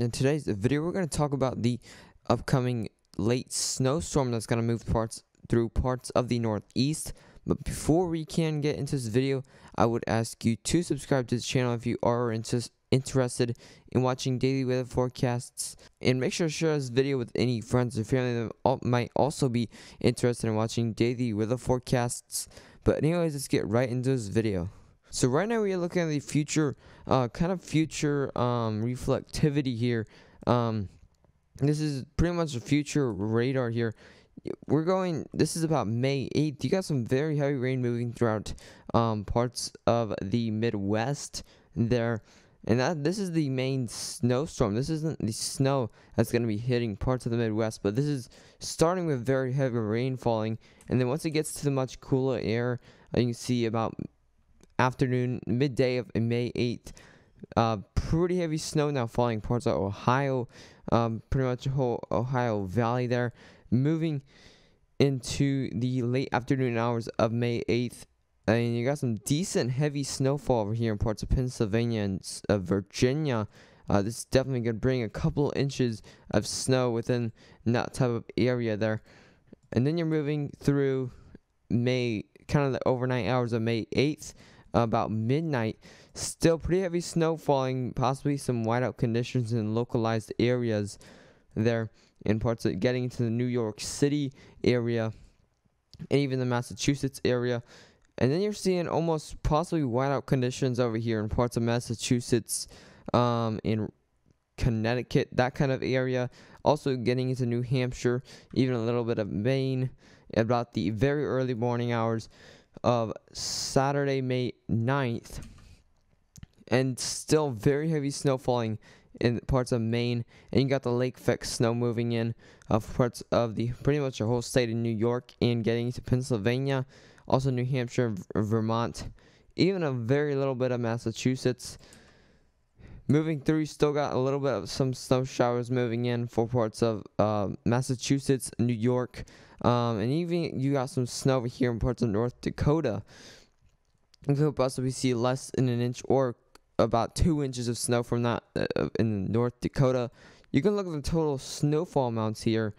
in today's video, we're going to talk about the upcoming late snowstorm that's going to move through parts of the Northeast. But before we can get into this video, I would ask you to subscribe to this channel if you are interested in watching daily weather forecasts, and make sure to share this video with any friends or family that might also be interested in watching daily weather forecasts. But anyways, let's get right into this video. So right now we are looking at the future, reflectivity here. This is pretty much a future radar here. This is about May 8th. You got some very heavy rain moving throughout parts of the Midwest there. And this is the main snowstorm. This isn't the snow that's going to be hitting parts of the Midwest, but this is starting with very heavy rain falling. And then once it gets to the much cooler air, you can see about midday of May 8th, pretty heavy snow now falling parts of Ohio, pretty much the whole Ohio Valley there, moving into the late afternoon hours of May 8th. And you got some decent heavy snowfall over here in parts of Pennsylvania and Virginia. This is definitely going to bring a couple inches of snow within that type of area there. And then you're moving through the overnight hours of May 8th, about midnight. Still pretty heavy snow falling, possibly some whiteout conditions in localized areas there in parts of getting into the New York City area and even the Massachusetts area. And then you're seeing almost possibly whiteout conditions over here in parts of Massachusetts, in Connecticut, that kind of area. Also getting into New Hampshire, even a little bit of Maine, about the very early morning hours of Saturday, May 9th. And still very heavy snow falling in parts of Maine. And you got the lake effect snow moving in parts of pretty much the whole state of New York and getting into Pennsylvania. Also New Hampshire, Vermont, even a very little bit of Massachusetts. Moving through, you still got a little bit of some snow showers moving in for parts of Massachusetts, New York, and even you got some snow over here in parts of North Dakota. You could possibly see less than an inch or about 2 inches of snow from that in North Dakota. You can look at the total snowfall amounts here,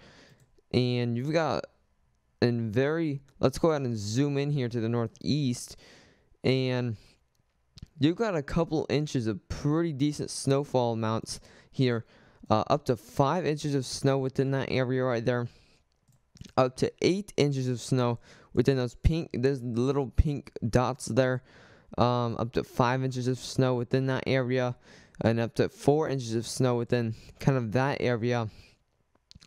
and you've got let's go ahead and zoom in here to the Northeast, and you've got a couple inches of pretty decent snowfall amounts here, up to 5 inches of snow within that area right there, up to 8 inches of snow within there's little pink dots there, up to 5 inches of snow within that area, and up to 4 inches of snow within kind of that area.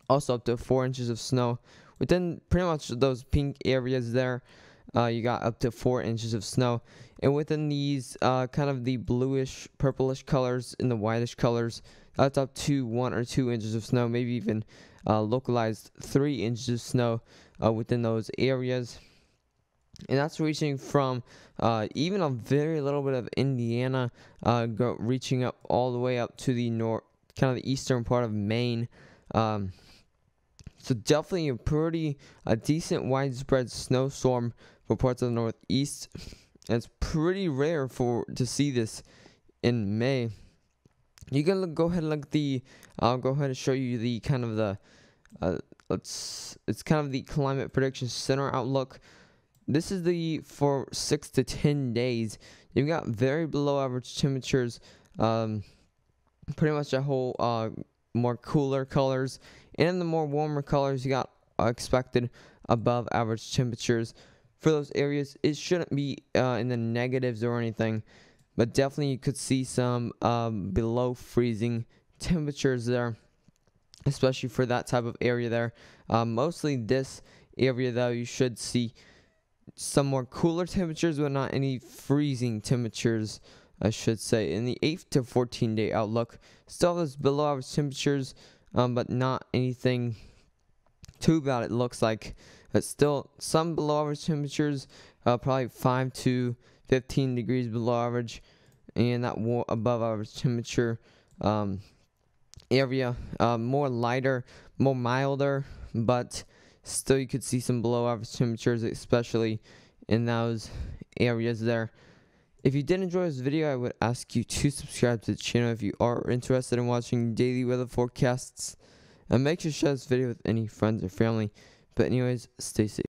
Also up to 4 inches of snow within pretty much those pink areas there. You got up to 4 inches of snow. And within these kind of the bluish, purplish colors and the whitish colors, that's up to 1 or 2 inches of snow, maybe even localized 3 inches of snow within those areas. And that's reaching from even a very little bit of Indiana, reaching up all the way up to the north, kind of the eastern part of Maine. So definitely a decent widespread snowstorm for parts of the Northeast. And it's pretty rare to see this in May. You can go ahead and look at I'll go ahead and show you the kind of it's kind of the Climate Prediction Center outlook. This is for 6 to 10 days. You've got very below average temperatures, pretty much a whole more cooler colors, and in the more warmer colors you got expected above average temperatures. For those areas, it shouldn't be in the negatives or anything, but definitely you could see some below freezing temperatures there, especially for that type of area there. Mostly this area though, you should see some more cooler temperatures, but not any freezing temperatures, I should say. In the 8 to 14 day outlook, still those below average temperatures, but not anything too bad, it looks like. But still some below average temperatures, probably 5 to 15 degrees below average, and that above average temperature area, more lighter, more milder, but still you could see some below average temperatures, especially in those areas there. If you did enjoy this video, I would ask you to subscribe to the channel if you are interested in watching daily weather forecasts. And make sure to share this video with any friends or family. But anyways, stay safe.